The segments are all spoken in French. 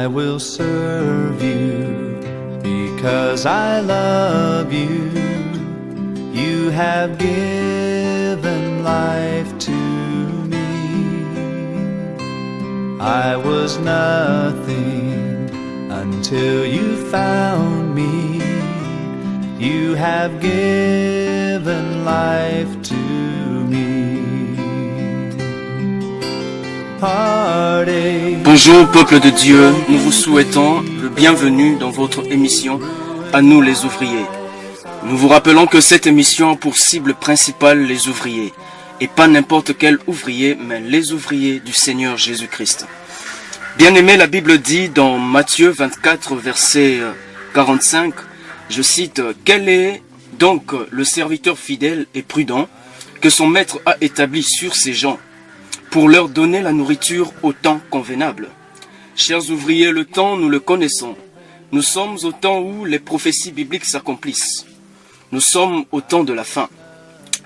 I will serve you because I love you. You have given life to me. I was nothing until you found me. You have given life to me. Heartache. Bonjour peuple de Dieu, nous vous souhaitons le bienvenu dans votre émission À nous les ouvriers. Nous vous rappelons que cette émission a pour cible principale les ouvriers, et pas n'importe quel ouvrier, mais les ouvriers du Seigneur Jésus-Christ. Bien-aimé, la Bible dit dans Matthieu 24, verset 45, je cite, « Quel est donc le serviteur fidèle et prudent que son maître a établi sur ses gens pour leur donner la nourriture au temps convenable. » Chers ouvriers, le temps, nous le connaissons. Nous sommes au temps où les prophéties bibliques s'accomplissent. Nous sommes au temps de la fin.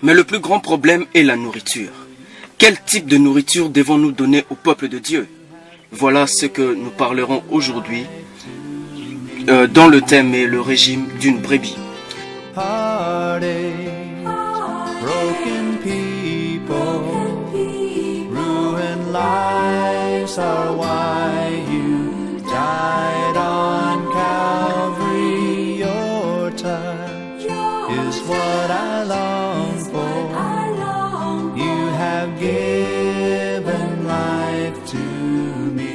Mais le plus grand problème est la nourriture. Quel type de nourriture devons-nous donner au peuple de Dieu? Voilà ce que nous parlerons aujourd'hui dans le thème et le régime d'une brebis. Heartache, broken people, ruined lives are why you died on Calvary. Your touch is what I long for. You have given life to me.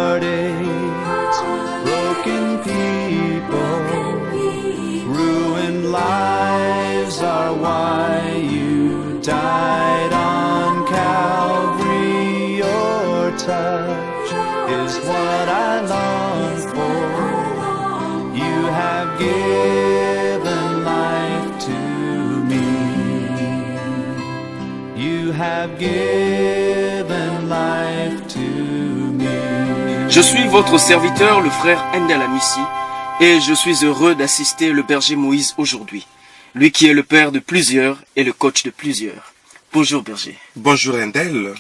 Heartaches, broken people, ruined lives are why you died on Calvary. Your touch is what I long for. You have given life to me. You have given life to me. Je suis votre serviteur, le frère Endel Amissi, et je suis heureux d'assister le berger Moïse aujourd'hui. Lui qui est le père de plusieurs et le coach de plusieurs. Bonjour berger. Bonjour Endel.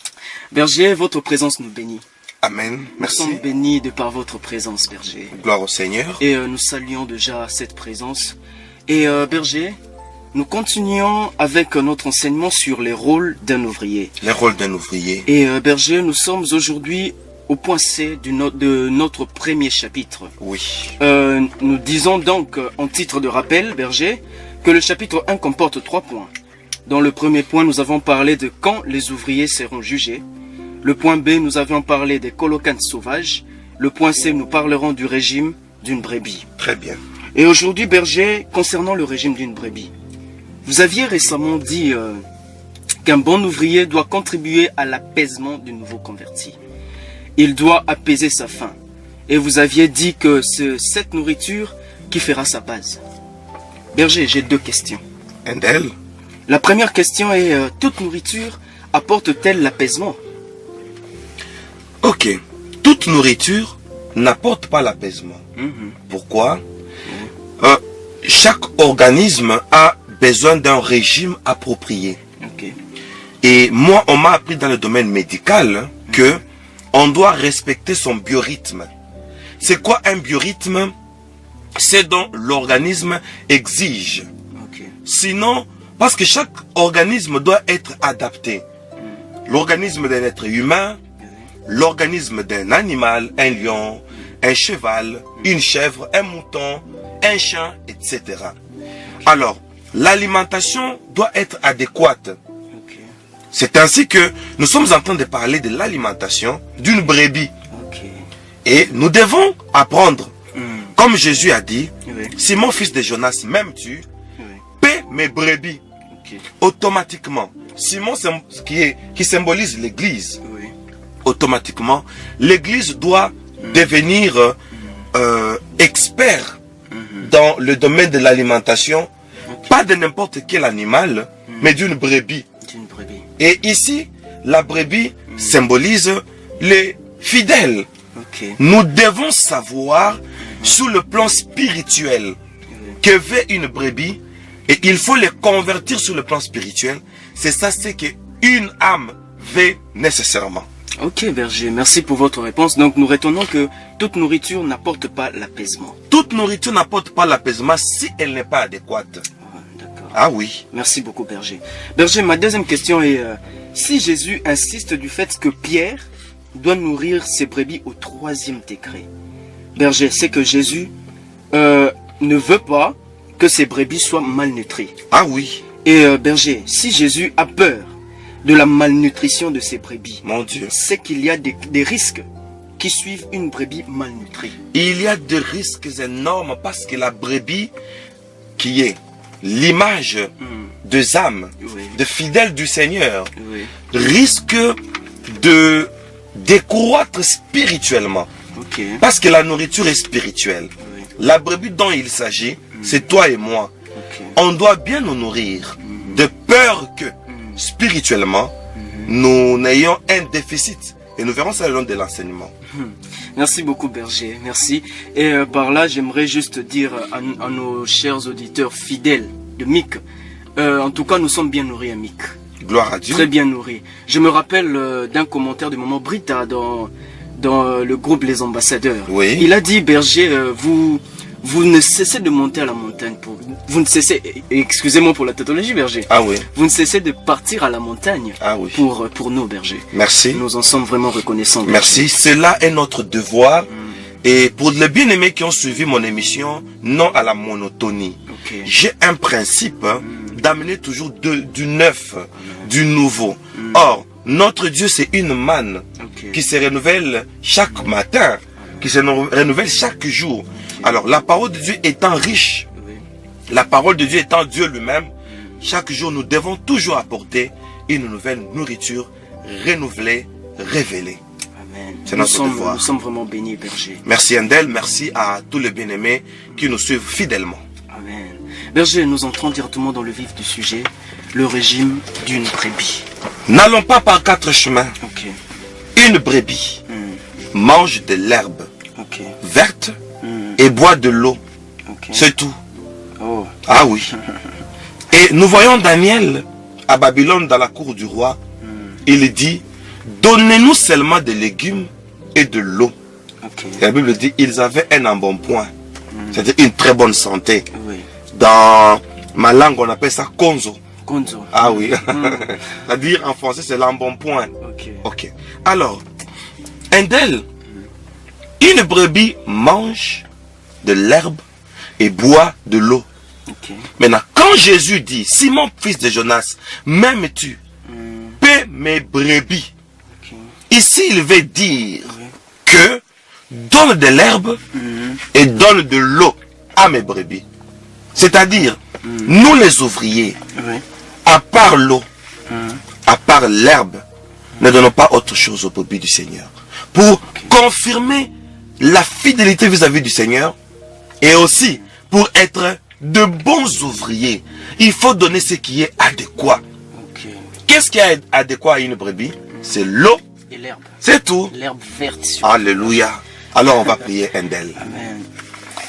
Berger, votre présence nous bénit. Amen. Merci. Nous sommes bénis de par votre présence, berger. Gloire au Seigneur. Et nous saluons déjà cette présence. Et berger, nous continuons avec notre enseignement sur les rôles d'un ouvrier. Les rôles d'un ouvrier. Et berger, nous sommes aujourd'hui au point C de notre premier chapitre. Oui. Nous disons donc en titre de rappel, berger, que le chapitre 1 comporte 3 points. Dans le premier point, nous avons parlé de quand les ouvriers seront jugés. Le point B, nous avions parlé des colocantes sauvages. Le point C, nous parlerons du régime d'une brebis. Très bien. Et aujourd'hui, berger, concernant le régime d'une brebis, vous aviez récemment dit qu'un bon ouvrier doit contribuer à l'apaisement du nouveau converti. Il doit apaiser sa faim. Et vous aviez dit que c'est cette nourriture qui fera sa base. Berger, j'ai 2 questions. Endel. La première question est, toute nourriture apporte-t-elle l'apaisement? Ok. Toute nourriture n'apporte pas l'apaisement. Pourquoi? Chaque organisme a besoin d'un régime approprié. Okay. Et moi, on m'a appris dans le domaine médical que on doit respecter son biorhythme. C'est quoi un biorhythme? C'est dont l'organisme exige. Okay. Sinon, parce que chaque organisme doit être adapté. L'organisme d'un être humain, l'organisme d'un animal, un lion, un cheval, une chèvre, un mouton, un chien, etc. Alors, l'alimentation doit être adéquate. Okay. C'est ainsi que nous sommes en train de parler de l'alimentation d'une brebis. Okay. Et nous devons apprendre, comme Jésus a dit, Oui. si mon fils de Jonas m'aimes-tu, Oui. paie mes brebis. Okay. Automatiquement, Simon qui symbolise l'église, Oui. automatiquement, l'église doit devenir expert dans le domaine de l'alimentation, pas de n'importe quel animal, mais d'une brebis. Et ici, la brebis symbolise les fidèles. Nous devons savoir, sur le plan spirituel, que veut une brebis, et il faut les convertir sur le plan spirituel. C'est ça, c'est qu'une âme veut nécessairement. Ok, berger, merci pour votre réponse. Donc nous retenons que toute nourriture n'apporte pas l'apaisement. Toute nourriture n'apporte pas l'apaisement si elle n'est pas adéquate. D'accord. Ah oui. Merci beaucoup, berger. Berger, ma deuxième question est, si Jésus insiste du fait que Pierre doit nourrir ses brebis au 3e degré. Berger, c'est que Jésus ne veut pas que ses brebis soient malnutries. Ah oui. Et berger, si Jésus a peur de la malnutrition de ses brebis, mon Dieu, c'est qu'il y a des risques qui suivent une brebis malnutrie. Il y a des risques énormes parce que la brebis, qui est l'image des âmes, de fidèles du Seigneur, risque de décroître spirituellement. Parce que la nourriture est spirituelle. La brebis dont il s'agit, c'est toi et moi. On doit bien nous nourrir, de peur que spirituellement, nous n'ayons un déficit. Et nous verrons ça le long de l'enseignement. Merci beaucoup, berger. Merci. Et par là, j'aimerais juste dire à nos chers auditeurs fidèles de MIC, en tout cas, nous sommes bien nourris à MIC. Gloire à Dieu. Très bien nourris. Je me rappelle d'un commentaire du moment Brita dans le groupe Les Ambassadeurs. Oui. Il a dit, berger, vous ne cessez de monter à la montagne. Vous ne cessez, excusez-moi pour la tautologie, berger. Ah oui. Vous ne cessez de partir à la montagne pour nos bergers. Merci. Nous en sommes vraiment reconnaissants. Merci. Cela est notre devoir. Et pour les bien-aimés qui ont suivi mon émission, non à la monotonie. J'ai un principe d'amener toujours du neuf, du nouveau. Or, notre Dieu, c'est une manne qui se renouvelle chaque matin, qui se renouvelle chaque jour. Alors, la parole de Dieu étant riche, la parole de Dieu étant Dieu lui-même, chaque jour, nous devons toujours apporter une nouvelle nourriture renouvelée, révélée. Amen. C'est notre devoir. Nous sommes vraiment bénis, berger. Merci Andel, merci à tous les bien-aimés qui nous suivent fidèlement. Amen. Berger, nous entrons directement dans le vif du sujet, le régime d'une brebis. N'allons pas par 4 chemins. Une brebis mange de l'herbe verte et boit de l'eau. C'est tout. Ah oui. Et nous voyons Daniel à Babylone dans la cour du roi. Il dit, donnez-nous seulement des légumes et de l'eau. Et la Bible dit, ils avaient un embonpoint. C'est-à-dire une très bonne santé. Dans ma langue, on appelle ça konzo. Konzo. Ah oui. C'est-à-dire en français, c'est l'embonpoint. Ok. Alors, Andel, une brebis mange de l'herbe et boit de l'eau. Maintenant, quand Jésus dit, Simon, fils de Jonas, m'aimes-tu? Paie mes brebis. Ici, il veut dire que donne de l'herbe et donne de l'eau à mes brebis. C'est-à-dire, nous les ouvriers, à part l'eau, à part l'herbe, ne donnons pas autre chose aux brebis du Seigneur. Pour confirmer la fidélité vis-à-vis du Seigneur et aussi pour être de bons ouvriers, il faut donner ce qui est adéquat. Qu'est-ce qui est adéquat à une brebis? C'est l'eau et l'herbe. C'est tout. L'herbe verte. Alléluia. Alors on va prier Andel. Amen.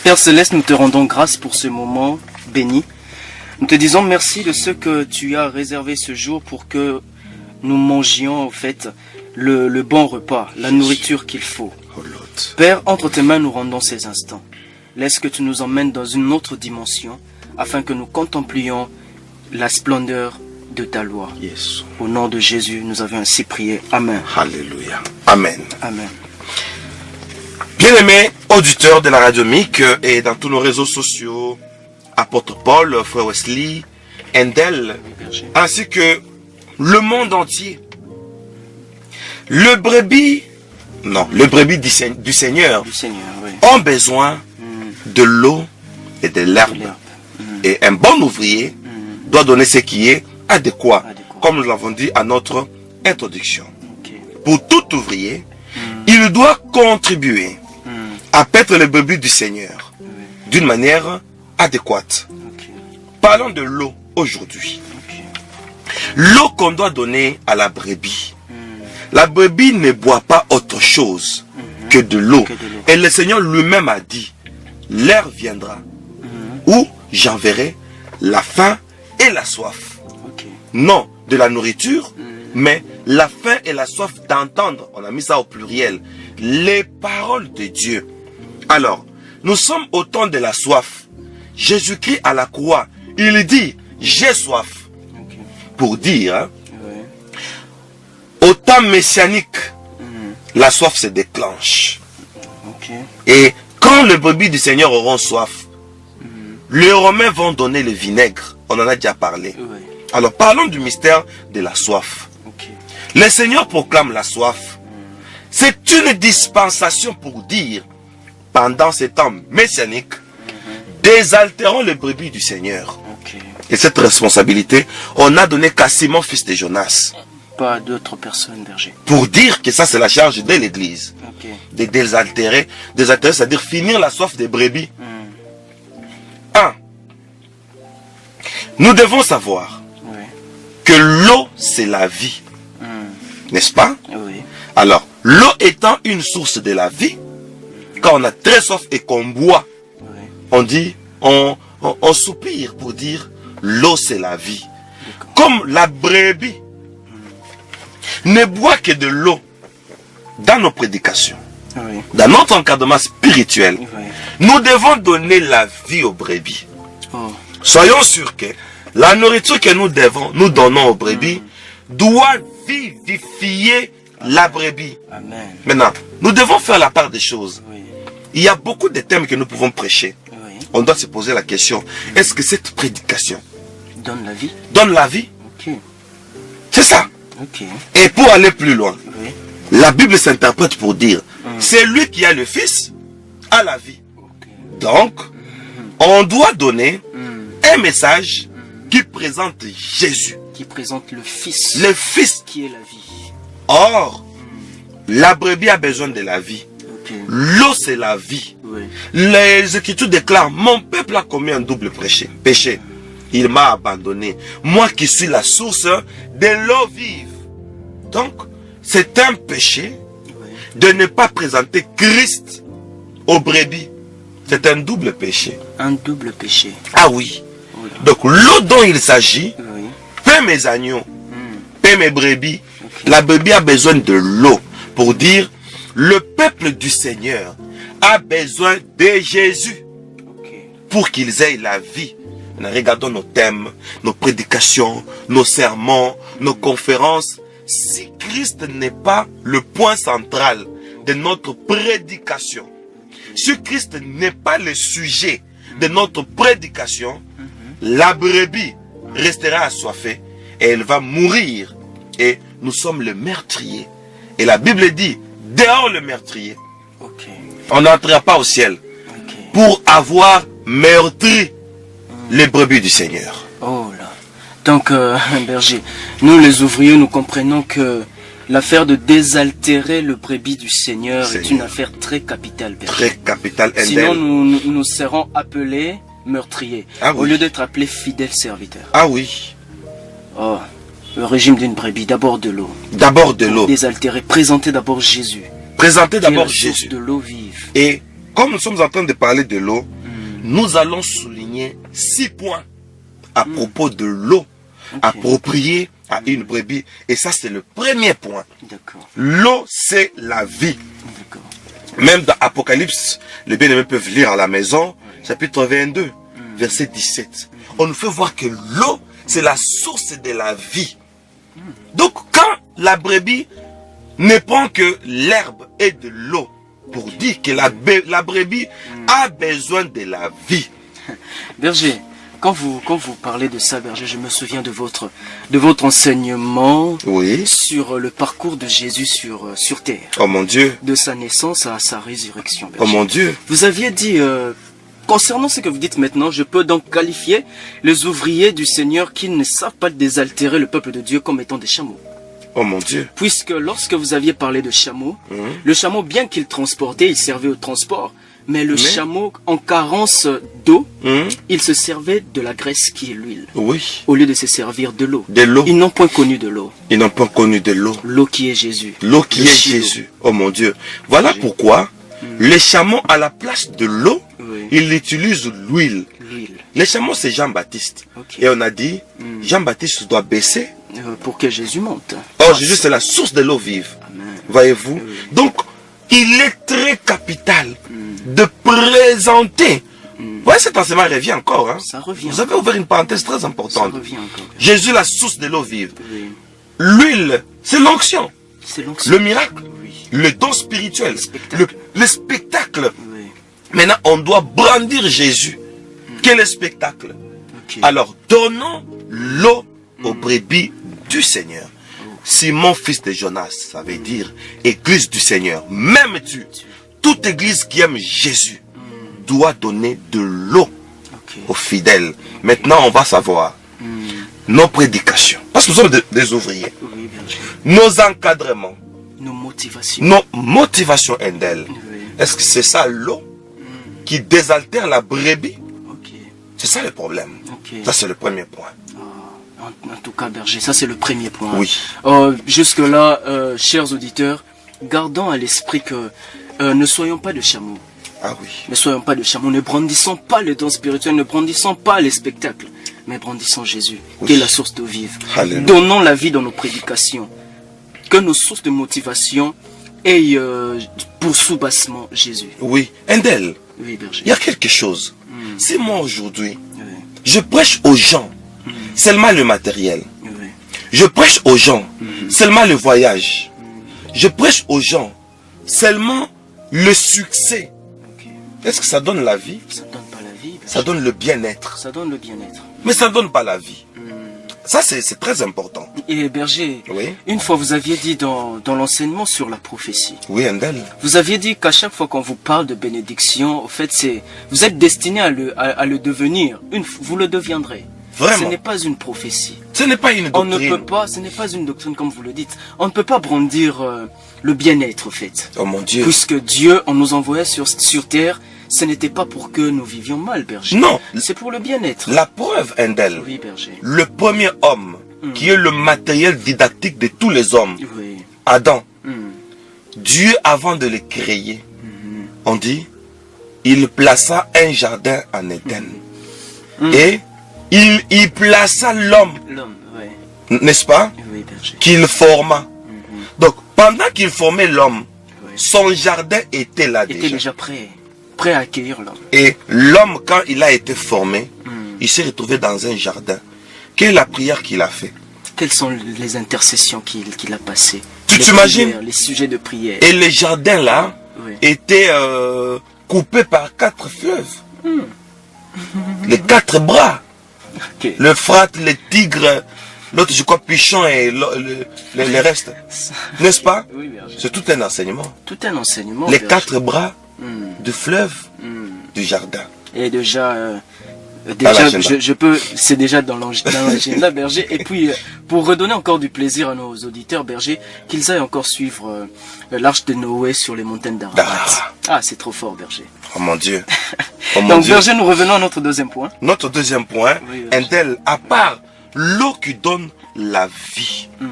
Père Céleste, nous te rendons grâce pour ce moment béni. Nous te disons merci de ce que tu as réservé ce jour pour que nous mangions en fait le bon repas, la nourriture qu'il faut. Père, entre tes mains nous rendons ces instants. Laisse que tu nous emmènes dans une autre dimension afin que nous contemplions la splendeur de ta loi. Yes. Au nom de Jésus, nous avons ainsi prié. Amen. Alléluia. Amen. Amen. Bien-aimés auditeurs de la radio MIC et dans tous nos réseaux sociaux, Apôtre Paul, Frère Wesley, Andel, ainsi que le monde entier. Le brebis du Seigneur ont besoin de l'eau et de l'herbe. Et un bon ouvrier doit donner ce qui est adéquat, comme nous l'avons dit à notre introduction. Pour tout ouvrier, il doit contribuer à paître les brebis du Seigneur d'une manière adéquate. Ok. Parlons de l'eau aujourd'hui. Ok. L'eau qu'on doit donner à la brebis. La brebis ne boit pas autre chose que de l'eau. Et le Seigneur lui-même a dit, l'heure viendra où j'enverrai la faim et la soif. Ok. Non de la nourriture, mais la faim et la soif d'entendre, on a mis ça au pluriel, les paroles de Dieu. Alors, nous sommes au temps de la soif. Jésus-Christ à la croix, il dit, j'ai soif. Ok. Pour dire, hein, Ouais. au temps messianique, la soif se déclenche. Ok. Et quand les brebis du Seigneur auront soif, les Romains vont donner le vinaigre. On en a déjà parlé. Ouais. Alors parlons du mystère de la soif. Ok. Le Seigneur proclame la soif. C'est une dispensation pour dire, pendant ces temps messianiques, désaltérons les brebis du Seigneur. Ok. Et cette responsabilité, on a donné qu'à Simon, fils de Jonas, Pas d'autres personnes, berger. pour dire que ça c'est la charge de l'Église. Ok. De désaltérer, c'est-à-dire finir la soif des brebis. 1. Nous devons savoir Ouais. que l'eau c'est la vie, n'est-ce pas? Oui. Alors, l'eau étant une source de la vie, quand on a très soif et qu'on boit, Ouais. on dit, on soupire pour dire l'eau c'est la vie. D'accord. Comme la brebis ne boit que de l'eau dans nos prédications, Oui. dans notre encadrement spirituel, Oui. nous devons donner la vie aux brebis. Oh. Soyons sûrs que la nourriture que nous donnons aux brebis doit vivifier la brebis. Amen. Maintenant, nous devons faire la part des choses. Oui. Il y a beaucoup de thèmes que nous pouvons prêcher. Oui. On doit se poser la question, est-ce que cette prédication Donne la vie. donne la vie? Ok. C'est ça. Ok. Et pour aller plus loin, Oui. la Bible s'interprète pour dire, c'est lui qui a le Fils, a la vie. Ok. Donc, on doit donner un message qui présente Jésus, Qui présente le Fils. le Fils. Qui est la vie. Or, la brebis a besoin de la vie. Ok. L'eau, c'est la vie. Oui. Les Écritures déclarent, mon peuple a commis un double péché. Il m'a abandonné. Moi qui suis la source de l'eau vive. Donc, c'est un péché Oui. de ne pas présenter Christ aux brebis. C'est un double péché. Un double péché. Ah oui. Oui. Donc, l'eau dont il s'agit, Oui. paie mes agneaux, paie mes brebis. Ok. La brebis a besoin de l'eau pour dire, le peuple du Seigneur a besoin de Jésus Ok. pour qu'ils aient la vie. Maintenant, regardons nos thèmes, nos prédications, nos sermons, nos conférences. Si Christ n'est pas le point central de notre prédication, si Christ n'est pas le sujet de notre prédication, la brebis restera assoiffée et elle va mourir. Et nous sommes le meurtrier. Et la Bible dit, dehors le meurtrier. Ok. On n'entrera pas au ciel Ok. pour avoir meurtri les brebis du Seigneur. Oh là. Donc, berger, nous les ouvriers, nous comprenons que l'affaire de désaltérer le brebis du Seigneur est Seigneur. une affaire très capitale, berger. Très capital. Sinon, Endel. nous serons appelés meurtriers, Ah au oui. lieu d'être appelés fidèles serviteurs. Ah oui. Oh, le régime d'une brebis, d'abord de l'eau. D'abord de l'eau. Désaltérer, présenter d'abord Jésus. Présentez qui est d'abord la source Jésus. de l'eau vive. Et comme nous sommes en train de parler de l'eau, nous allons souligner 6 points à propos de l'eau appropriée à une brebis. Et ça, c'est le premier point. D'accord, L'eau, c'est la vie. d'accord. Même dans Apocalypse, les bien-aimés peuvent lire à la maison, chapitre 22, verset 17. On nous fait voir que l'eau, c'est la source de la vie. Donc, quand la brebis ne prend que l'herbe et de l'eau, pour dire que la brebis a besoin de la vie. Berger, quand vous parlez de ça, berger, je me souviens de votre enseignement Oui. sur le parcours de Jésus sur terre, Oh mon Dieu. de sa naissance à sa résurrection. Oh Berger. mon Dieu. Vous aviez dit, concernant ce que vous dites maintenant, je peux donc qualifier les ouvriers du Seigneur qui ne savent pas désaltérer le peuple de Dieu comme étant des chameaux. Oh mon Dieu. Puisque lorsque vous aviez parlé de chameau, le chameau, bien qu'il transportait, il servait au transport, mais le chameau, en carence d'eau, il se servait de la graisse qui est l'huile, Oui. au lieu de se servir de l'eau. De l'eau. Ils n'ont point connu de l'eau. Ils n'ont pas connu de l'eau. L'eau qui est Jésus. L'eau qui Le est chio. Jésus. Oh mon Dieu. Voilà pourquoi les chameaux, à la place de l'eau, Oui. ils utilisent l'huile. L'huile. Les chameaux, c'est Jean-Baptiste. Ok. Et on a dit, Jean-Baptiste doit baisser. Pour que Jésus monte. Or, Jésus, c'est la source de l'eau vive. Amen. Voyez-vous? Oui. Donc, il est très capital de présenter. Vous voyez, cet enseignement revient encore. Hein? Ça revient. Vous avez ouvert une parenthèse très Ça importante. revient encore. Jésus, la source de l'eau vive. Oui. L'huile, c'est l'onction. C'est l'onction. Le miracle, Oui. le don spirituel, spectacle. le spectacle. Oui. Maintenant, on doit brandir Jésus. Quel est le spectacle? Ok. Alors, donnons l'eau aux brebis du Seigneur. Simon, fils de Jonas, ça veut dire église du Seigneur. Même tu, toute église qui aime Jésus, doit donner de l'eau Ok. aux fidèles. Maintenant, on va savoir nos prédications. Parce que nous sommes des ouvriers. Oui, berger. Nos encadrements, Nos motivations. nos motivations indelles. Oui. Est-ce que c'est ça l'eau qui désaltère la brebis? Ok. C'est ça le problème. Ok. Ça, c'est le premier point. En tout cas, berger, ça c'est le premier point. Oui. Jusque-là, chers auditeurs, gardons à l'esprit que ne soyons pas de chameaux. Ah oui. Ne soyons pas de chameaux. Ne brandissons pas le don spirituel, ne brandissons pas les spectacles, mais brandissons Jésus, Oui. qui est la source d'eau vive. Alléluia. Donnons la vie dans nos prédications. Que nos sources de motivation aient pour sous-bassement Jésus. Oui. Endel, Oui, berger. il y a quelque chose. Si moi aujourd'hui, Oui, je prêche aux gens seulement le matériel, oui, je prêche aux gens seulement le voyage, je prêche aux gens seulement le succès, ok. est-ce que ça donne la vie? Ça ne donne pas la vie, berger. Ça donne le bien-être. Ça donne le bien-être. Mais ça ne donne pas la vie. Ça, c'est très important. Et berger, Oui. une fois vous aviez dit dans l'enseignement sur la prophétie, Oui, Endel. vous aviez dit qu'à chaque fois qu'on vous parle de bénédiction, au fait, vous êtes destiné à le devenir. Vous le deviendrez. Vraiment. Ce n'est pas une prophétie. Ce n'est pas une On ne doctrine. peut pas, ce n'est pas une doctrine comme vous le dites. On ne peut pas brandir le bien-être, au fait. Oh mon Dieu. Puisque Dieu, en nous envoyant sur terre, ce n'était pas pour que nous vivions mal, berger. Non. C'est pour le bien-être. La preuve, Endel. Oui, berger. Le premier homme qui est le matériel didactique de tous les hommes, Oui. Adam, Hmm. Dieu avant de le créer, on dit, il plaça un jardin en Éden. Et il plaça l'homme, L'homme, oui. n'est-ce pas, Oui, berger. qu'il forma. Donc, pendant qu'il formait l'homme, Oui. son jardin était là Était déjà. déjà prêt à accueillir l'homme. Et l'homme, quand il a été formé, il s'est retrouvé dans un jardin. Quelle est la prière qu'il a fait? Quelles sont les intercessions qu'il a passées? Tu Les t'imagines? prières, les sujets de prière. Et le jardin là Oui. était coupé par 4 fleuves. Les 4 bras. Ok. L'Euphrate, le Tigre, l'autre je crois Pichon et le reste. N'est-ce pas? Oui, berger. C'est tout un enseignement. Tout un enseignement. Les berger. 4 bras Hmm. du fleuve Hmm. du jardin. Et déjà, l'agenda. je peux, c'est déjà dans l'agenda, berger. Et puis, pour redonner encore du plaisir à nos auditeurs, berger, qu'ils aillent encore suivre l'arche de Noé sur les montagnes d'Ararat. Ah, c'est trop fort, berger. Oh mon Dieu. Oh mon Donc, Dieu. berger, nous revenons à notre deuxième point. Notre deuxième point, Oui, un tel, à part l'eau qui donne la vie. Hmm.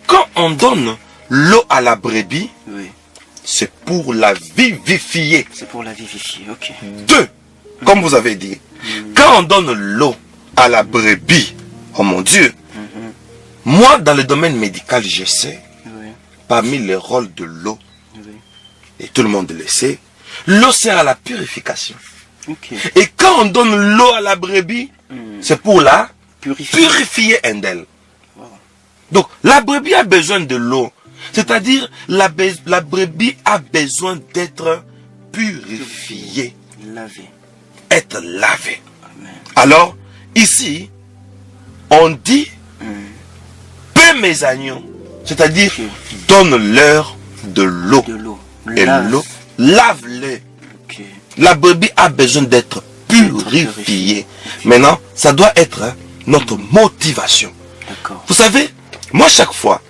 Quand on donne l'eau à la brebis, Oui, c'est pour la vivifier. c'est pour la vivifier, ok. 2, comme vous avez dit, quand on donne l'eau à la brebis, oh mon Dieu, moi dans le domaine médical, je sais, Oui, parmi les rôles de l'eau, oui, et tout le monde le sait, l'eau sert à la purification. ok. Et quand on donne l'eau à la brebis, c'est pour la purifier d'elle. Wow. Donc la brebis a besoin de l'eau. C'est-à-dire la brebis a besoin d'être purifiée, Laver. être lavée. Amen. Alors, ici, on dit, paie mes agneaux. C'est-à-dire, donne-leur de l'eau. De l'eau. Et Lave. l'eau, lave-les. Ok. La brebis a besoin d'être purifiée. Maintenant, ça doit être notre motivation. D'accord. Vous savez, moi chaque fois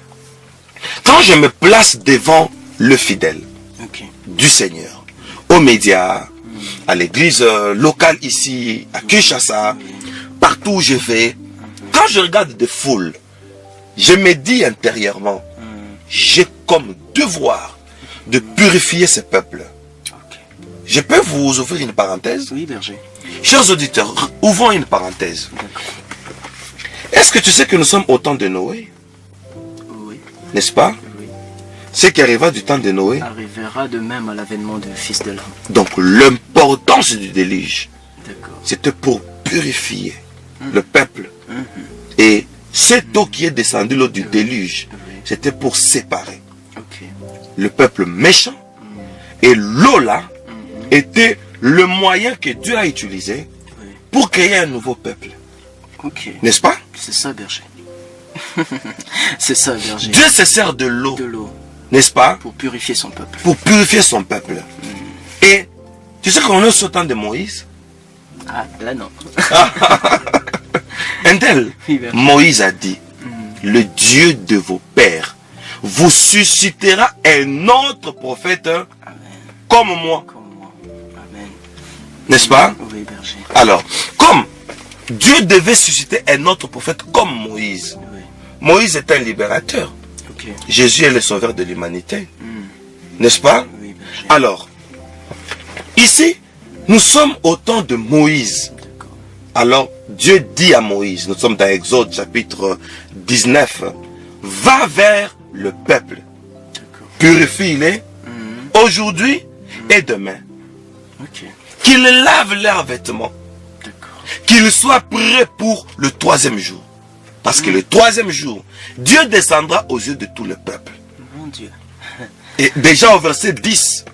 Quand je me place devant le fidèle Ok. du Seigneur, aux médias, à l'église locale ici, à Kinshasa, partout où je vais, quand je regarde des foules, je me dis intérieurement, j'ai comme devoir de purifier ce peuple. Ok. Je peux vous ouvrir une parenthèse? Oui, berger. Chers auditeurs, ouvrons une parenthèse. D'accord. Est-ce que tu sais que nous sommes au temps de Noé? Oui. N'est-ce pas? Oui. Ce qui arriva du temps de Noé. Arrivera de même à l'avènement du Fils de l'homme. Donc l'importance du déluge, D'accord. c'était pour purifier le peuple. Et cette eau qui est descendue lors du déluge, c'était pour séparer Ok. le peuple méchant. Et l'eau là était le moyen que Dieu a utilisé Oui. pour créer un nouveau peuple. Ok. N'est-ce pas? C'est ça, berger. C'est ça, berger. Dieu se sert de l'eau, De l'eau n'est-ce pas? pour purifier son peuple. Pour purifier son peuple. Et tu sais qu'on est au temps de Moïse. Ah, là non. Un tel, Oui, berger. Moïse a dit, le Dieu de vos pères vous suscitera un autre prophète Amen. comme moi. Comme moi. Amen. N'est-ce pas? Oui, berger. Alors, comme Dieu devait susciter un autre prophète comme Moïse, Oui. Moïse est un libérateur. Ok. Jésus est le sauveur de l'humanité. N'est-ce pas? Oui, berger. Alors, ici, nous sommes au temps de Moïse. D'accord. Alors, Dieu dit à Moïse, nous sommes dans Exode chapitre 19, va vers le peuple, D'accord. purifie-les aujourd'hui et demain, Ok. qu'ils lavent leurs vêtements, D'accord. qu'ils soient prêts pour le troisième jour. Parce que le troisième jour, Dieu descendra aux yeux de tout le peuple. Mon Dieu. Et déjà au verset 10,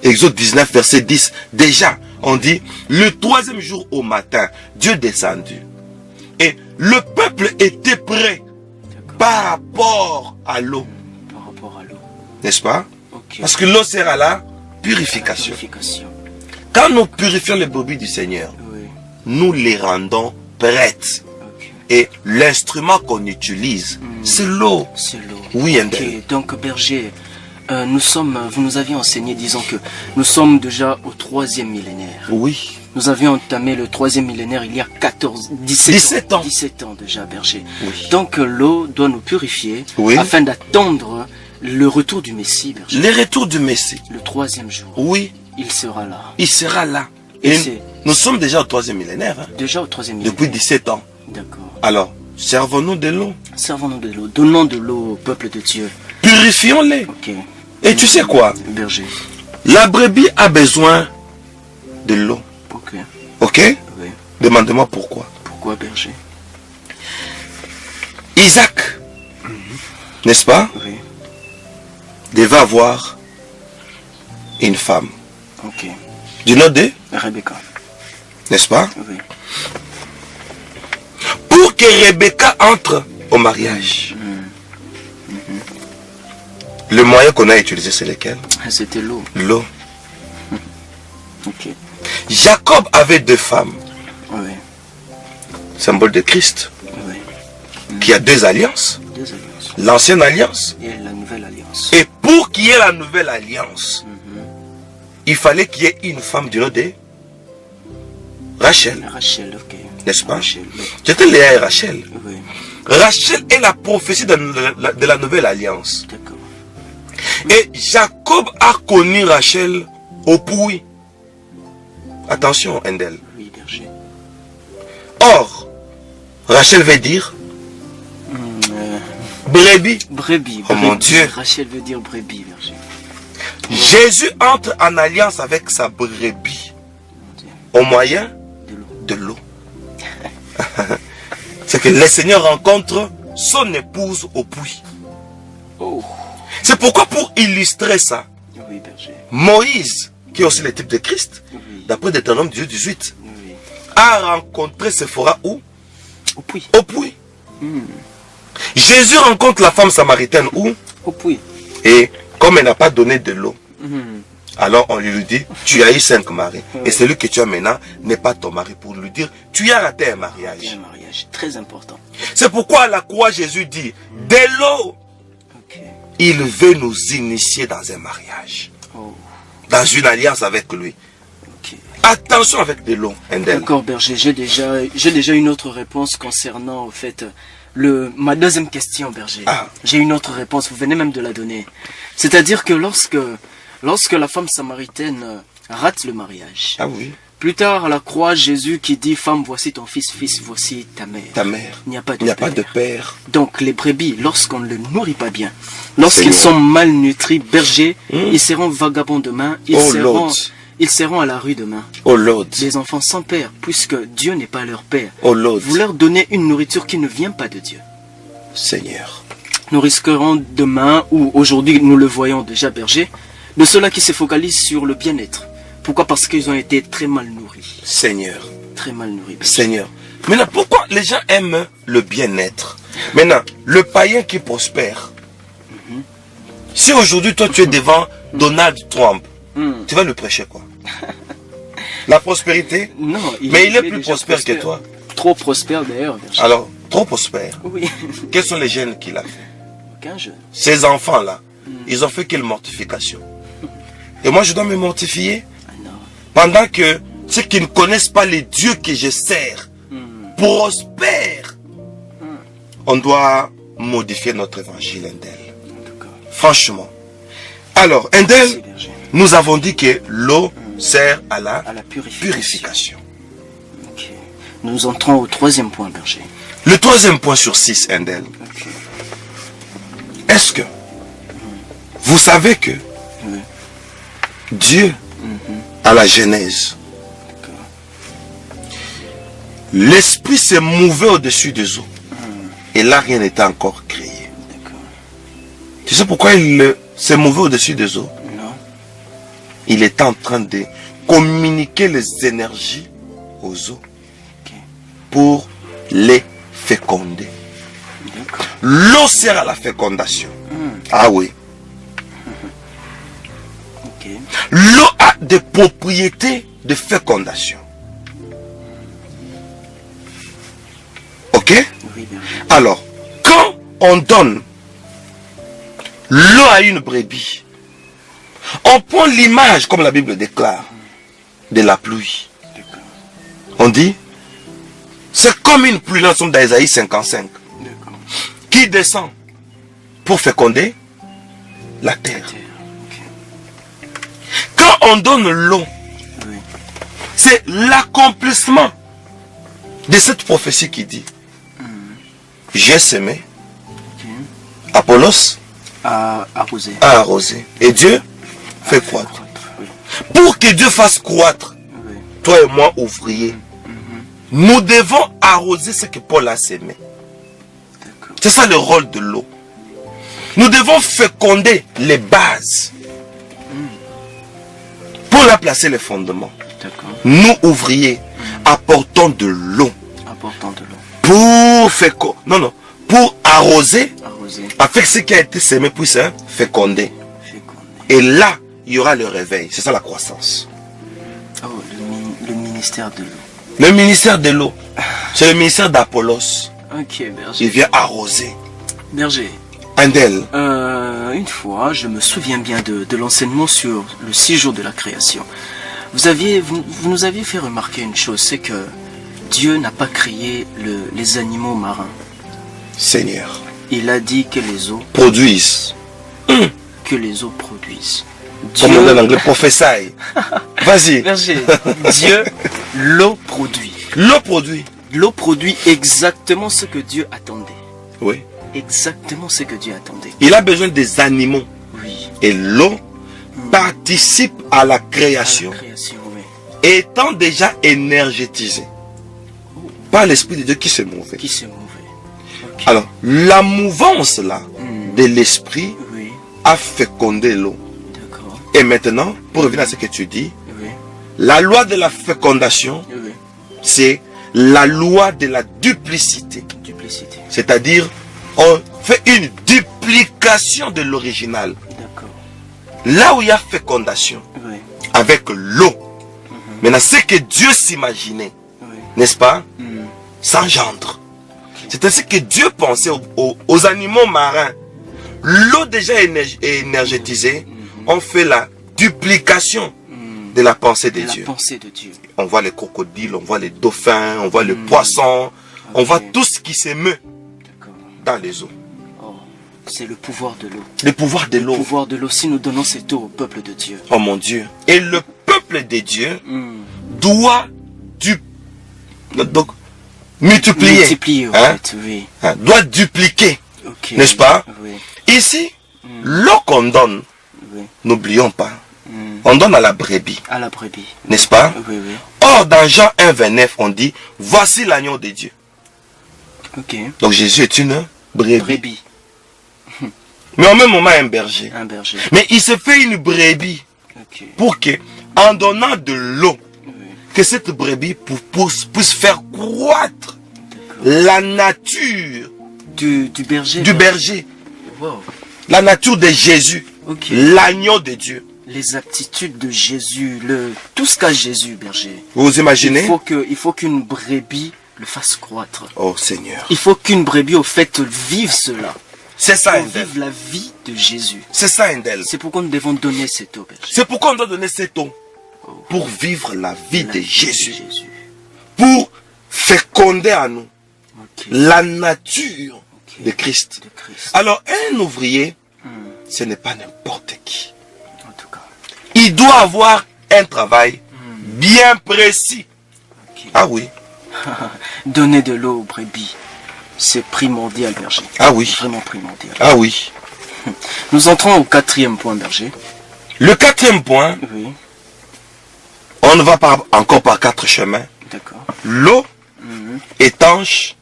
Exode 19, verset 10, déjà on dit, le troisième jour au matin, Dieu descendu. Et le peuple était prêt D'accord. par rapport à l'eau, Par rapport à l'eau. n'est-ce pas? Ok. Parce que l'eau sert à la purification. Purification. Quand nous purifions les brebis du Seigneur, Oui. nous les rendons prêtes. Ok. Et l'instrument qu'on utilise, c'est l'eau. C'est l'eau. Oui, Ok. Endel. Donc, berger, vous nous aviez enseigné, disons que nous sommes déjà au 3e millénaire. Oui. Nous avions entamé le 3e millénaire il y a 17 ans. 17 ans. Déjà, berger. Oui. Donc, l'eau doit nous purifier Oui. afin d'attendre le retour du Messie, berger. Le retour du Messie. Le 3e jour. Oui, Il sera là. il sera là. Et Et c'est- nous sommes déjà au 3e millénaire. Hein, Déjà au 3e millénaire. depuis 17 ans. D'accord. Alors, servons-nous de l'eau. Servons-nous de l'eau. Donnons de l'eau au peuple de Dieu. Purifions-les. Ok. Et tu sais quoi? Berger. La brebis a besoin de l'eau. Ok. Ok? Oui. Demande-moi pourquoi. Pourquoi, berger? Isaac, n'est-ce pas, Oui. devait avoir une femme. Ok. Du nom de, Rebecca. n'est-ce pas? Oui. Pour que Rebecca entre au mariage. Le moyen qu'on a utilisé, c'est lequel? C'était l'eau. L'eau. Ok. Jacob avait deux femmes, Oui. symbole de Christ, Oui. qui a deux alliances. Deux alliances. L'ancienne alliance. Et la nouvelle alliance. Et pour qu'il y ait la nouvelle alliance, il fallait qu'il y ait une femme du nom de Rachel, Rachel, ok. n'est-ce pas? Rachel, oui. C'était Léa et Rachel. Oui. Rachel est la prophétie de la nouvelle alliance. D'accord. Et Jacob a connu Rachel au puits. Attention, Endel. Oui, berger. Or, Rachel veut dire brebis. Brebis. Oh, mon brebis. Dieu. Rachel veut dire brebis, berger. Jésus entre en alliance avec sa brebis Mon Dieu. au moyen De l'eau. de l'eau. C'est que le Seigneur rencontre son épouse au puits. Oh. C'est pourquoi, pour illustrer ça, Oui, berger. Moïse, qui est aussi le type de Christ, Oui. d'après Deutéronome 18, Oui. a rencontré Séphora où? Au puits. Au puits. Jésus rencontre la femme samaritaine où? Au puits. Et comme elle n'a pas donné de l'eau, alors on lui dit, tu as eu 5 maris. Et celui que tu as maintenant n'est pas ton mari, pour lui dire, tu as raté un Et mariage. un mariage. Très important. C'est pourquoi à la croix, Jésus dit, de l'eau il veut nous initier dans un mariage. Oh, Dans une alliance avec lui. ok. Attention avec de l'eau, Endel. D'accord, berger. J'ai déjà une autre réponse concernant, au fait, ma deuxième question, berger. Ah. J'ai une autre réponse. Vous venez même de la donner. C'est-à-dire que lorsque la femme samaritaine rate le mariage, Ah oui. plus tard à la croix, Jésus qui dit, femme, voici ton fils, voici ta mère. Ta mère. Il n'y a pas de Il n'y a père. pas de père. Donc les brebis, lorsqu'on ne les nourrit pas bien, lorsqu'ils Seigneur. sont malnutris, bergers, ils seront vagabonds demain, Oh, Lord. ils seront à la rue demain. Oh Lord. Des enfants sans père, puisque Dieu n'est pas leur père. Oh Lord. Vous leur donnez une nourriture qui ne vient pas de Dieu. Seigneur. Nous risquerons demain, ou aujourd'hui nous le voyons déjà, berger, de ceux-là qui se focalisent sur le bien-être. Pourquoi? Parce qu'ils ont été très mal nourris. Seigneur. Très mal nourris. berger. Seigneur. Maintenant, pourquoi les gens aiment le bien-être? Maintenant, le païen qui prospère. Si aujourd'hui, toi, tu es devant Donald Trump, tu vas lui prêcher quoi? La prospérité? Non, Mais il est plus déjà prospère que toi. Trop prospère d'ailleurs, berger. Alors, trop prospère. Oui, Quels sont les gènes qu'il a fait? aucun jeune. Ces enfants-là, ils ont fait quelle mortification? Et moi, je dois me mortifier Ah non. pendant que ceux qui ne connaissent pas les dieux que je sers prospèrent. On doit modifier notre évangile, Endel. D'accord. Franchement. Alors, Merci, Endel, berger. nous avons dit que l'eau sert à la À la purification. Ok. Nous entrons au troisième point, berger. Le troisième point sur 6, Endel. Ok. Est-ce que vous savez que Oui. Dieu, à la Genèse, D'accord. l'esprit s'est mouvé au-dessus des eaux. Et là, rien n'était encore créé. D'accord. Tu sais pourquoi il s'est mouvé au-dessus des eaux? Non. Il était en train de communiquer les énergies aux eaux Ok. pour les féconder. D'accord. L'eau sert à la fécondation. Ah oui. Ok. L'eau a des propriétés de fécondation. Ok? Oui, berger. Alors, quand on donne l'eau à une brebis, on prend l'image, comme la Bible déclare, de la pluie. D'accord. On dit, c'est comme une pluie, nous sommes dans Isaïe 55, D'accord. qui descend pour féconder la terre. Terre. Ok. Quand on donne l'eau, Oui. c'est l'accomplissement de cette prophétie qui dit, j'ai semé, Ok. Apollos À arroser. a arrosé, et Dieu fait croître. Oui. Pour que Dieu fasse croître, Oui. toi et moi, ouvriers, nous devons arroser ce que Paul a semé. D'accord. C'est ça le rôle de l'eau. Nous devons féconder les bases pour la placer les fondements. D'accord. Nous, ouvriers, apportons de l'eau Important de l'eau. pour arroser Arroser. afin que ce qui a été semé puisse féconder. Féconder. Et là, il y aura le réveil. C'est ça la croissance. Oh, le ministère de l'eau. Le ministère de l'eau, c'est le ministère d'Apollos. Ok, berger. Il vient arroser. Berger. Andel, Une fois, je me souviens bien de l'enseignement sur le 6 jours de la création. Vous nous aviez fait remarquer une chose, c'est que Dieu n'a pas créé les animaux marins. Seigneur, Il a dit que les eaux produisent. produisent. Comme on dit en anglais, prophesy. Vas-y. Berger, Dieu, l'eau produit. L'eau produit. L'eau produit exactement ce que Dieu attendait. Oui. Exactement ce que Dieu attendait. Il a besoin des animaux. Oui. Et l'eau participe à la À la création, création, oui. étant déjà énergétisée par l'Esprit de Dieu qui se mouvait. Qui se mouvait. Ok. Alors, la mouvance là de l'Esprit Oui. a fécondé l'eau. D'accord. Et maintenant, pour revenir à ce que tu dis, Oui. la loi de la fécondation, Oui. c'est la loi de la duplicité. Duplicité. C'est-à-dire, on fait une duplication de l'original. D'accord. Là où il y a fécondation, Oui. avec l'eau. Maintenant, ce que Dieu s'imaginait, Oui. n'est-ce pas, Hmm. s'engendre. C'est ainsi que Dieu pensait aux animaux marins. l'eau déjà énergétisée, on fait la duplication de la pensée de Dieu. La pensée de Dieu. On voit les crocodiles, on voit les dauphins, on voit les poissons, on voit tout ce qui s'émeut D'accord. dans les eaux. Oh, c'est le pouvoir de l'eau. Le pouvoir de Le l'eau. pouvoir de l'eau, si nous donnons cette eau au peuple de Dieu. Oh mon Dieu. Et le peuple de Dieu doit donc multiplier. Multiplier, en Hein? fait, oui. Hein, doit dupliquer. Ok. N'est-ce pas? Oui, Ici, l'eau qu'on donne, oui. n'oublions pas, on donne à la brebis. À la brebis. N'est-ce pas? Oui, oui. Or, dans Jean 1, 29, on dit, voici l'agneau de Dieu. Ok. Donc Jésus est une brebis. Brebis. Mais en même moment, un berger. Un berger. Mais il se fait une brebis Ok. pour que, en donnant de l'eau, Oui. que cette brebis puisse faire croître D'accord. la nature Du berger. du berger, Wow. la nature de Jésus, Ok. l'agneau de Dieu. Les aptitudes de Jésus, tout ce qu'a Jésus, berger. Vous imaginez? Il faut qu'une brebis le fasse croître. Oh Seigneur. Il faut qu'une brebis, au fait, vive cela. C'est ça, Pour Endel. vivre la vie de Jésus. C'est ça, Endel. C'est pourquoi nous devons donner cette eau, berger. C'est pourquoi on doit donner cette eau. Pour vivre la vie La de vie Jésus. Jésus. Pour féconder à nous Ok. la nature Ok. de Christ. De Christ. Alors, un ouvrier, ce n'est pas n'importe qui. En tout cas. Il doit avoir un travail bien précis. Ok. Ah oui. Donner de l'eau aux brebis, c'est primordial, berger. Ah oui. Vraiment primordial. Ah oui. Nous entrons au 4e point, berger. Le 4e point, Oui, on ne va pas encore par 4 chemins. d'accord. L'eau étanche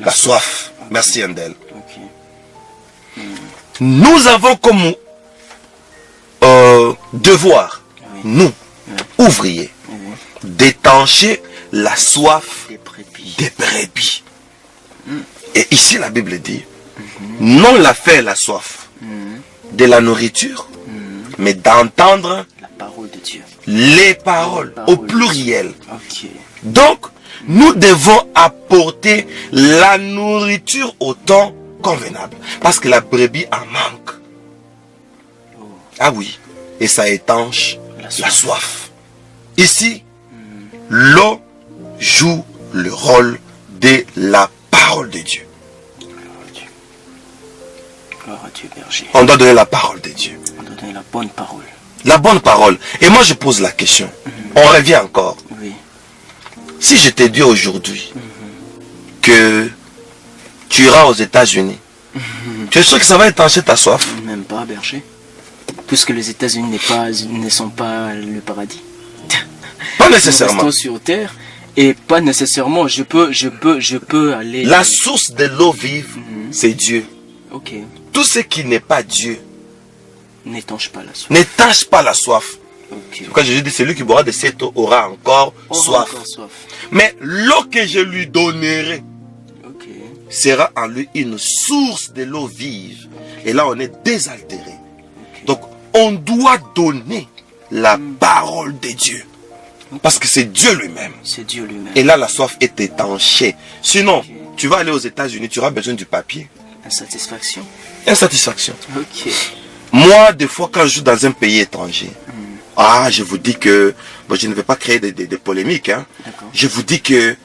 la soif. Merci, Endel. Ok. Nous avons comme devoir, Oui. nous, ouvriers, Oui. d'étancher la soif Des brebis. des brebis. Et ici, la Bible dit, non la faim et la soif de la nourriture, mais d'entendre La parole de Dieu. les paroles Les au paroles. pluriel. Ok. Donc, nous devons apporter la nourriture au temps convenable. Parce que la brebis en manque. Ah oui. Et ça étanche La la soif. Ici, l'eau joue le rôle de la parole de Dieu. Gloire à Dieu, berger. On doit donner la parole de Dieu. On doit donner la bonne parole. La bonne parole. Et moi, je pose la question. On revient encore. Oui. Si je te dis aujourd'hui que tu iras aux États-Unis, tu es sûr que ça va étancher ta soif? Même pas, berger. Puisque les États-Unis ne sont pas le paradis. Pas Nous nécessairement. restons sur terre et pas nécessairement. Je peux aller. La source de l'eau vive, c'est Dieu. Ok. Tout ce qui n'est pas Dieu N'étanche pas la soif. n'étanche pas la soif. Ok. Quand Jésus dit, celui qui boira de cette eau aura encore Aura soif. encore soif. Mais l'eau que je lui donnerai Ok. sera en lui une source de l'eau vive. Et là, on est désaltéré. Donc, on doit donner la parole de Dieu. Parce que c'est Dieu lui-même. C'est Dieu lui-même. Et là, la soif est étanchée. Sinon, tu vas aller aux États-Unis, tu auras besoin du papier. Insatisfaction. Insatisfaction. Ok. Moi, des fois, quand je suis dans un pays étranger, je vous dis que, bon, je ne vais pas créer des polémiques, hein. D'accord. Je vous dis que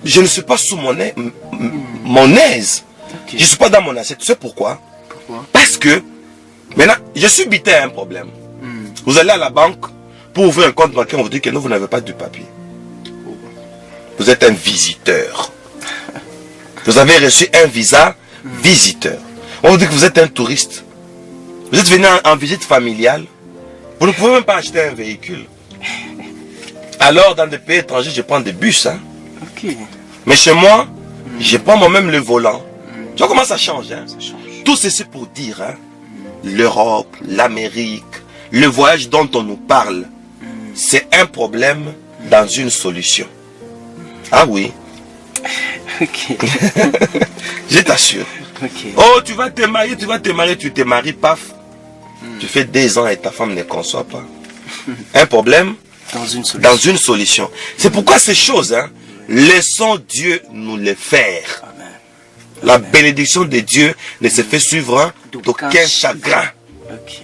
je ne suis pas sous mon aise. Ok. Je ne suis pas dans mon assiette. Tu sais pourquoi? Pourquoi? Parce que, maintenant, je suis buté à un problème. Vous allez à la banque pour ouvrir un compte bancaire, on vous dit que non, vous n'avez pas de papier. Vous êtes un visiteur. Vous avez reçu un visa visiteur. On vous dit que vous êtes un touriste. Vous êtes venu en visite familiale. Vous ne pouvez même pas acheter un véhicule. Alors, dans des pays étrangers, je prends des bus. Hein. Ok. Mais chez moi, je prends moi-même le volant. Tu vois comment ça change. Hein? Ça change. Tout ceci pour dire, hein, l'Europe, l'Amérique, le voyage dont on nous parle, c'est un problème dans une solution. Ah oui, Ok. je t'assure. Ok. Oh, tu vas te marier, tu te maries, paf. Tu fais 2 ans et ta femme ne conçoit pas. Un problème Dans une solution. dans une solution. C'est pourquoi ces choses, hein, laissons Dieu nous les faire. Amen. La bénédiction de Dieu ne se fait suivre d'aucun chagrin. Ok.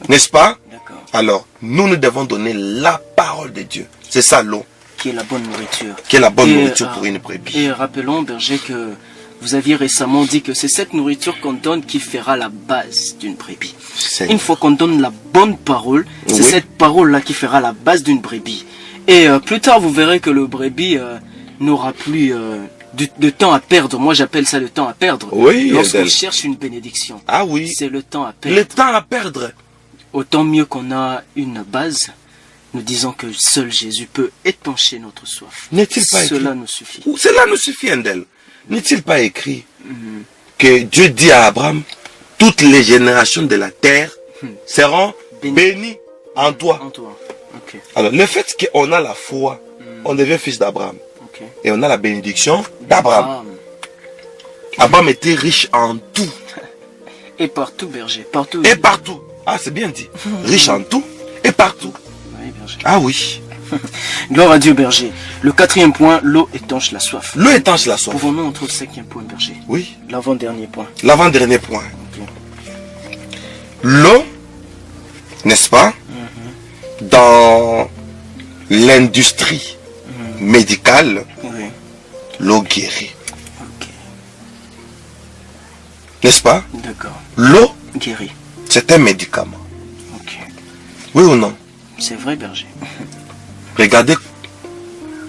N'est-ce pas? D'accord. Alors, nous devons donner la parole de Dieu. C'est ça l'eau, Qui est la bonne nourriture. qui est la bonne nourriture pour une brebis. Et rappelons, berger, que vous aviez récemment dit que c'est cette nourriture qu'on donne qui fera la base d'une brebis. C'est- Une fois qu'on donne la bonne parole, c'est Oui. cette parole-là qui fera la base d'une brebis. Et plus tard, vous verrez que le brebis n'aura plus de temps à perdre. Moi, j'appelle ça le temps à perdre. Oui, Lorsqu'on Adèle. cherche une bénédiction, Ah oui, c'est le temps à perdre. le temps à perdre. Autant mieux qu'on a une base, nous disons que seul Jésus peut étancher notre soif. N'est-il pas Cela écrit? nous suffit. Cela nous suffit, Andel. N'est-il pas écrit que Dieu dit à Abraham, toutes les générations de la terre seront Bénies. bénies en toi. En toi. Ok. Alors, le fait qu'on a la foi, on devient fils d'Abraham. Ok. Et on a la bénédiction d'Abraham. Ah, Abraham était riche en tout et partout, berger. Partout. et partout. Ah, c'est bien dit. Riche en tout et partout. Oui, berger. Ah oui. Gloire à Dieu, berger. Le quatrième point, l'eau étanche la soif. L'eau étanche la soif. Pouvons-nous entrer au cinquième point, berger? Oui. L'avant-dernier point. L'avant-dernier point. Ok. L'eau, n'est-ce pas, dans l'industrie médicale, Oui. l'eau guérit. Ok. N'est-ce pas? D'accord. L'eau, Guéri. c'est un médicament. Ok. Oui ou non? C'est vrai, berger. Regardez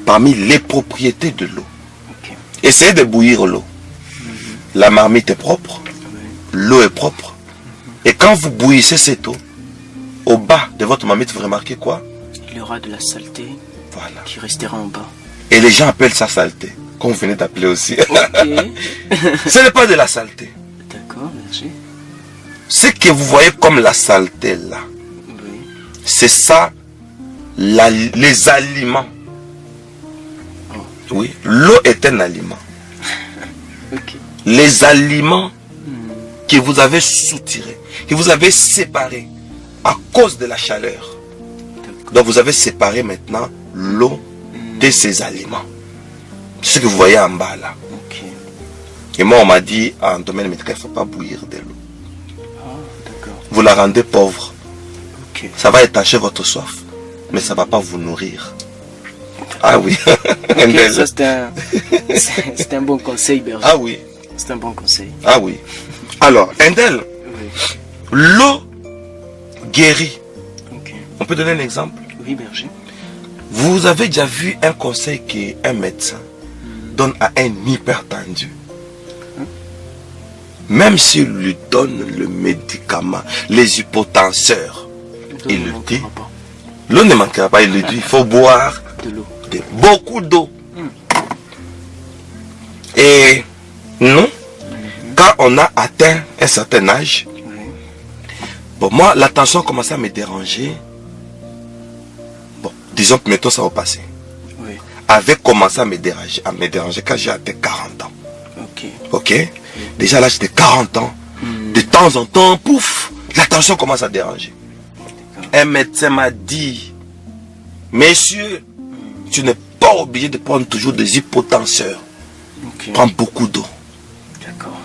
parmi les propriétés de l'eau. Ok. Essayez de bouillir l'eau. La marmite est propre, Oui. l'eau est propre. Et quand vous bouillissez cette eau, au bas de votre marmite, vous remarquez quoi? Il y aura de la saleté Voilà. qui restera en bas. Et les gens appellent ça saleté, comme vous venez d'appeler aussi. Ok. Ce n'est pas de la saleté. D'accord, berger. Ce que vous voyez comme la saleté là, Oui. c'est ça, les aliments. Oui, l'eau est un aliment. Ok. Les aliments que vous avez soutirés, que vous avez séparés à cause de la chaleur. D'accord. Donc vous avez séparé maintenant l'eau de ces aliments. C'est ce que vous voyez en bas là. Ok. Et moi on m'a dit en domaine médical, il ne faut pas bouillir de l'eau. Ah, d'accord. Vous la rendez pauvre. Ok. Ça va étancher votre soif, mais ça ne va pas vous nourrir. Ah oui. Ok, ça c'est un bon conseil, berger. Ah oui. C'est un bon conseil. Ah oui. Alors, Endel, Oui. l'eau guérit. Ok. On peut donner un exemple. Oui, berger. Vous avez déjà vu un conseil qu'un médecin donne à un hypertendu. Même s'il lui donne le médicament, les hypotenseurs, il le dit. Pas. L'eau ne manquera pas, il le dit. Il faut boire De l'eau. beaucoup d'eau. Et nous, quand on a atteint un certain âge, Oui. bon, moi, la tension commençait à me déranger. Bon, disons que mettons ça au passé. Oui. Avait commencé à me déranger quand j'ai atteint 40 ans. Ok. Ok? Déjà là, j'étais 40 ans. De temps en temps, pouf, la tension commence à déranger. Un médecin m'a dit, messieurs, tu n'es pas obligé de prendre toujours des hypotenseurs. Ok. Prends beaucoup d'eau. D'accord.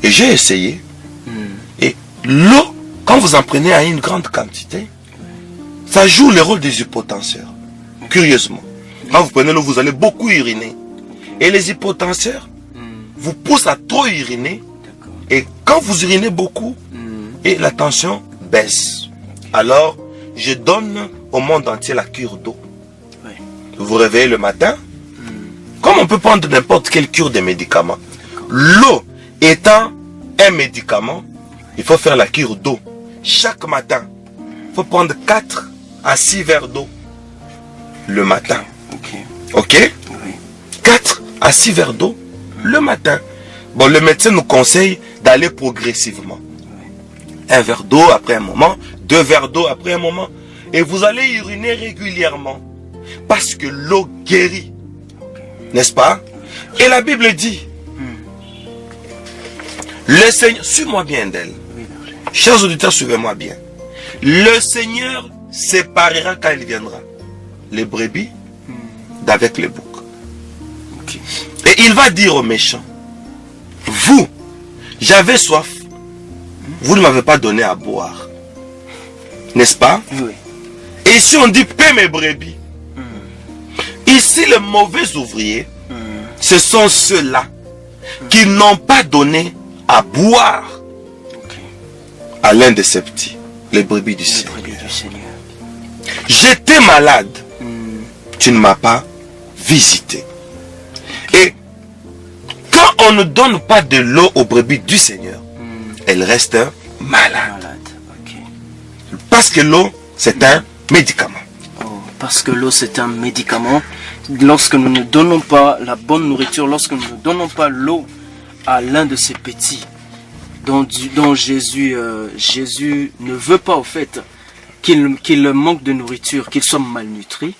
Et j'ai essayé. Et l'eau, quand vous en prenez à une grande quantité, ça joue le rôle des hypotenseurs. Curieusement. Quand vous prenez l'eau, vous allez beaucoup uriner. Et les hypotenseurs vous poussent à trop uriner. D'accord. Et quand vous urinez beaucoup, et la tension baisse. Alors, je donne au monde entier la cure d'eau. Oui. Vous vous réveillez le matin, comme on peut prendre n'importe quelle cure de médicaments. L'eau étant un médicament, il faut faire la cure d'eau. Chaque matin, il faut prendre 4 à 6 verres d'eau le matin. Ok. Ok? Oui. 4 à 6 verres d'eau le matin. Bon, le médecin nous conseille d'aller progressivement. Un verre d'eau après un moment, 2 verres d'eau après un moment. Et vous allez uriner régulièrement. Parce que l'eau guérit. N'est-ce pas? Et la Bible dit, le Seigneur, suis-moi bien d'elle. Oui, berger. Chers auditeurs, suivez-moi bien. Le Seigneur séparera quand il viendra les brebis d'avec les boucs. Ok. Et il va dire aux méchants, vous, j'avais soif. Vous ne m'avez pas donné à boire. N'est-ce pas? Oui. Et si on dit paie mes brebis. Ici, les mauvais ouvriers, ce sont ceux-là qui n'ont pas donné à boire Ok. à l'un de ces petits, les brebis du Les Seigneur. brebis du Seigneur. J'étais malade. Tu ne m'as pas visité. Et quand on ne donne pas de l'eau aux brebis du Seigneur, elles restent malades. Malade. Ok. Parce que l'eau, c'est un médicament. Oh, parce que l'eau c'est un médicament. Lorsque nous ne donnons pas la bonne nourriture, lorsque nous ne donnons pas l'eau à l'un de ces petits, dont Jésus ne veut pas au fait qu'il manque de nourriture, qu'il soit malnutri,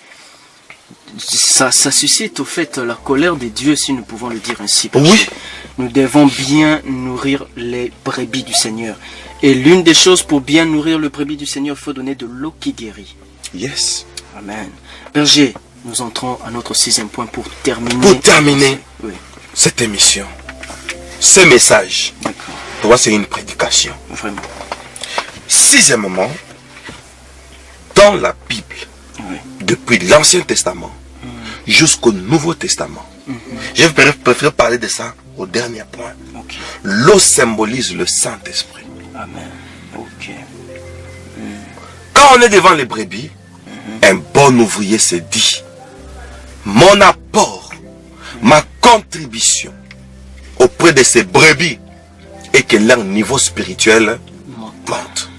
ça suscite au fait la colère des dieux, si nous pouvons le dire ainsi. Parce Oui. que nous devons bien nourrir les brebis du Seigneur. Et l'une des choses pour bien nourrir le brebis du Seigneur, il faut donner de l'eau qui guérit. Yes. Amen. Berger, nous entrons à notre 6e point pour terminer. Pour terminer Oui, cette émission, ce message, d'accord. pour moi, c'est une prédication. Vraiment. Sixièmement, dans la Bible, Oui. depuis l'Ancien Testament jusqu'au Nouveau Testament, je préfère parler de ça au dernier point. Ok. L'eau symbolise le Saint-Esprit. Amen. Ok. Quand on est devant les brebis, un bon ouvrier se dit, mon apport, ma contribution auprès de ces brebis est que leur niveau spirituel monte.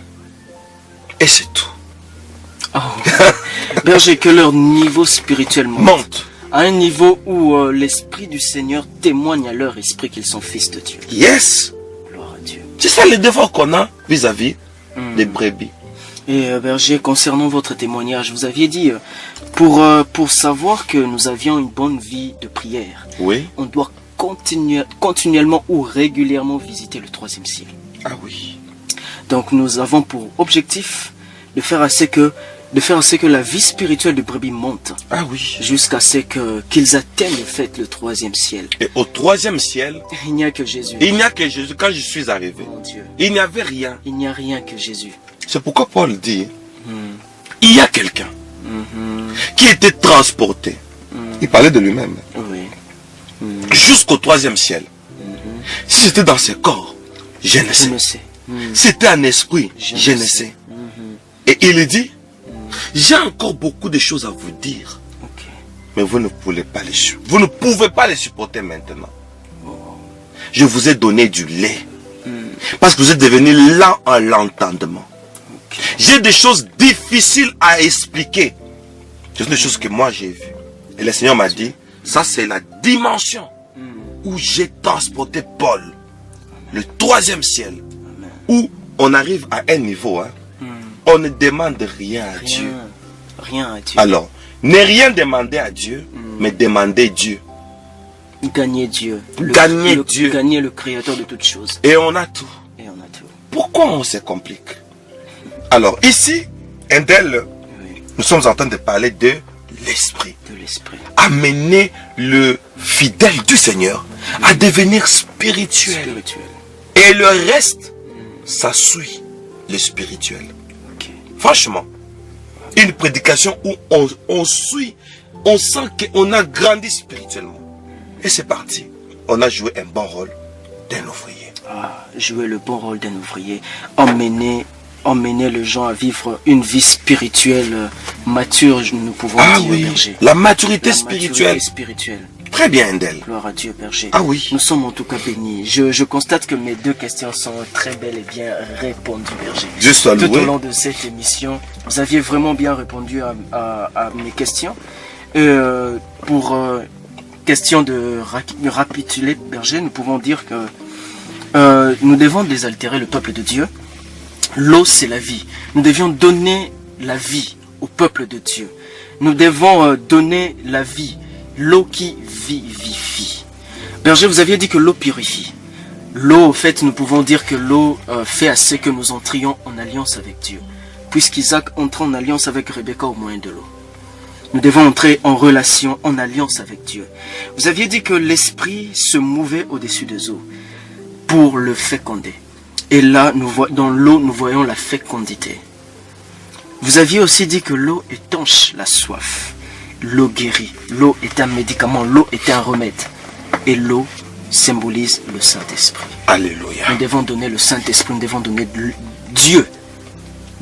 Et c'est tout. Oh. Berger, que leur niveau spirituel monte. À un niveau où l'Esprit du Seigneur témoigne à leur esprit qu'ils sont fils de Dieu. Yes. Gloire à Dieu. C'est ça le devoir qu'on a vis-à-vis des brebis. Et Berger, concernant votre témoignage, vous aviez dit, pour savoir que nous avions une bonne vie de prière, Oui. on doit continuellement ou régulièrement visiter le 3e ciel. Ah oui. Donc nous avons pour objectif de faire assez que la vie spirituelle de brebis monte Ah oui. jusqu'à ce qu'ils atteignent le fait le 3e ciel. Et au 3e ciel, Il n'y a que Jésus. il n'y a que Jésus. Quand je suis arrivé, Mon Dieu, il n'y avait rien. il n'y a rien que Jésus. C'est pourquoi Paul dit, il y a quelqu'un qui était transporté. Il parlait de lui-même. Oui, Jusqu'au 3e ciel. Si c'était dans ses corps, je ne je sais. ne sais. C'était un esprit, je ne sais. Et il dit, j'ai encore beaucoup de choses à vous dire, Ok. mais vous ne pouvez pas les supporter. Vous ne pouvez pas les supporter maintenant. Je vous ai donné du lait. Parce que vous êtes devenus lents en l'entendement. J'ai des choses difficiles à expliquer. Ce sont des choses que moi j'ai vues. Et le Seigneur m'a dit, ça c'est la dimension où j'ai transporté Paul. Le 3e ciel. Où on arrive à un niveau, hein, on ne demande rien à Dieu. Rien à Dieu. Alors, ne rien demander à Dieu, mais demander Dieu. Gagner Dieu. Gagner Dieu. Gagner le créateur de toutes choses. Et on a tout. Et on a tout. Pourquoi on se complique? Alors, ici, Endel, Oui, nous sommes en train de parler de l'esprit. de l'esprit. Amener le fidèle du Seigneur à devenir spirituel. Spirituel. Et le reste, ça suit le spirituel. Ok. Franchement, une prédication où on suit, on sent qu'on a grandi spirituellement. Et c'est parti. On a joué un bon rôle d'un ouvrier. Jouer le bon rôle d'un ouvrier. Emmener les gens à vivre une vie spirituelle mature, nous pouvons Ah dire, oui, Berger. la maturité La spirituelle. maturité spirituelle. Très bien, Endel. Gloire à Dieu, Berger. Ah oui. Nous sommes en tout cas bénis. Je constate que mes 2 questions sont très belles et bien répondues, Berger. Dieu soit Tout loué. au long de cette émission, vous aviez vraiment bien répondu à mes questions. Pour question de récapituler, Berger, nous pouvons dire que nous devons désaltérer le peuple de Dieu. L'eau, c'est la vie. Nous devions donner la vie au peuple de Dieu. Nous devons donner la vie, l'eau qui vivifie. Berger, vous aviez dit que l'eau purifie. L'eau, en fait, nous pouvons dire que l'eau fait à ce que nous entrions en alliance avec Dieu. Puisqu'Isaac entre en alliance avec Rebecca au moyen de l'eau. Nous devons entrer en relation, en alliance avec Dieu. Vous aviez dit que l'esprit se mouvait au-dessus des eaux. pour le féconder. Et là, dans l'eau, nous voyons la fécondité. Vous aviez aussi dit que l'eau étanche la soif. L'eau guérit. L'eau est un médicament. L'eau est un remède. Et l'eau symbolise le Saint-Esprit. Alléluia. Nous devons donner le Saint-Esprit. Nous devons donner Dieu.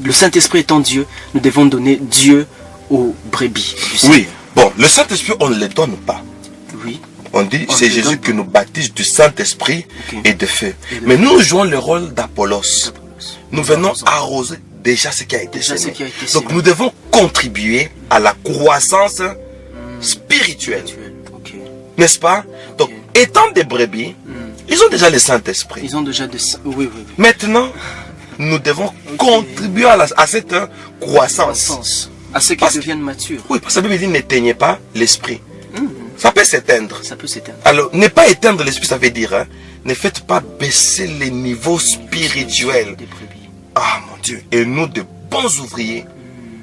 Le Saint-Esprit étant Dieu, nous devons donner Dieu aux brebis du Seigneur. Oui. Bon, le Saint-Esprit, on ne le donne pas. Oui. On dit, On c'est le Jésus donne. qui nous baptise du Saint-Esprit Ok. et de feu. Et de Mais feu. nous jouons le rôle d'Apollos. Nous venons arrosons. arroser déjà ce qui a été Déjà ce semé. qui a été Donc semé. nous devons contribuer à la croissance spirituelle. Ok. N'est-ce pas? Donc, étant des brebis, ils ont déjà le Saint-Esprit. Ils ont déjà des... Oui, oui, oui. Maintenant, nous devons contribuer à cette croissance. Croissance. À ce qu'ils Parce que- deviennent matures. Oui, parce que la Bible dit n'éteignez pas l'esprit. Ça peut s'éteindre. Ça peut s'éteindre. Alors, ne pas éteindre l'esprit, ça veut dire, hein, ne faites pas baisser les niveaux spirituels. Des brebis. Ah mon Dieu. Et nous, de bons ouvriers,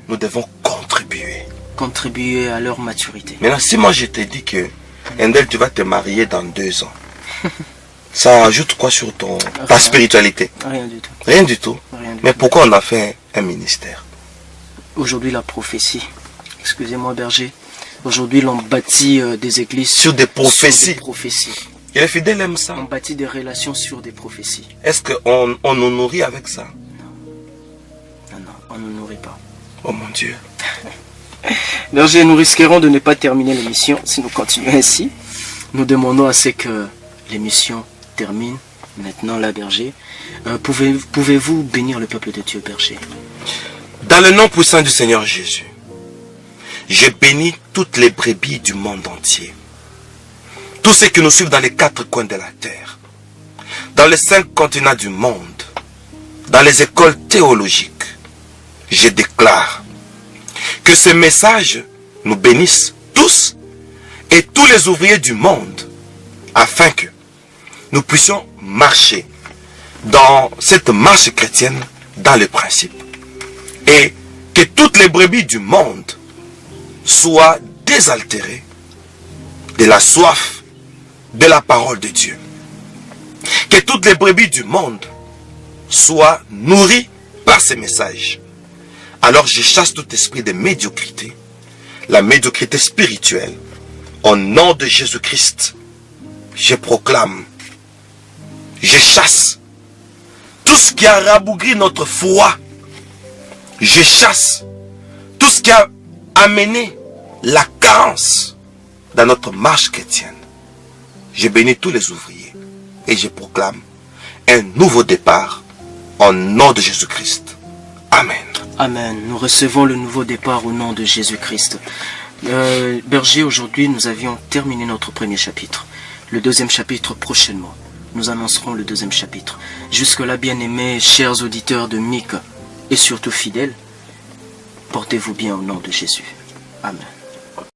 nous devons contribuer. Contribuer à leur maturité. Maintenant, si moi je te dis que, Endel, tu vas te marier dans 2 ans, ça ajoute quoi sur ta spiritualité? Rien du tout. Rien du tout. Rien du Mais tout. pourquoi on a fait un ministère? Aujourd'hui, la prophétie. Excusez-moi, berger. Aujourd'hui, l'on bâtit des églises Sur des prophéties. Sur des prophéties. Et les fidèles aiment ça. On bâtit des relations sur des prophéties. Est-ce qu'on nous nourrit avec ça? Non, non, on ne nous nourrit pas. Oh mon Dieu. Berger, nous risquerons de ne pas terminer l'émission si nous continuons ainsi. Nous demandons à ce que l'émission termine. Maintenant, là, berger. Pouvez-vous bénir le peuple de Dieu, berger? Dans le nom puissant du Seigneur Jésus, je bénis toutes les brebis du monde entier. Tous ceux qui nous suivent dans les 4 coins de la terre, dans les 5 continents du monde, dans les écoles théologiques. Je déclare que ce message nous bénisse tous et tous les ouvriers du monde, afin que nous puissions marcher dans cette marche chrétienne dans le principe. Et que toutes les brebis du monde soient désaltérées de la soif de la parole de Dieu. Que toutes les brebis du monde soient nourries par ces messages. Alors je chasse tout esprit de médiocrité, la médiocrité spirituelle. Au nom de Jésus-Christ, je proclame, je chasse tout ce qui a rabougri notre foi. Je chasse tout ce qui a amené la carence dans notre marche chrétienne. Je bénis tous les ouvriers et je proclame un nouveau départ au nom de Jésus-Christ. Amen. Amen. Nous recevons le nouveau départ au nom de Jésus-Christ. Berger, aujourd'hui, nous avions terminé notre premier chapitre. Le deuxième chapitre prochainement. Nous annoncerons le deuxième chapitre. Jusque-là, bien-aimés, chers auditeurs de Mic et surtout fidèles, portez-vous bien au nom de Jésus. Amen.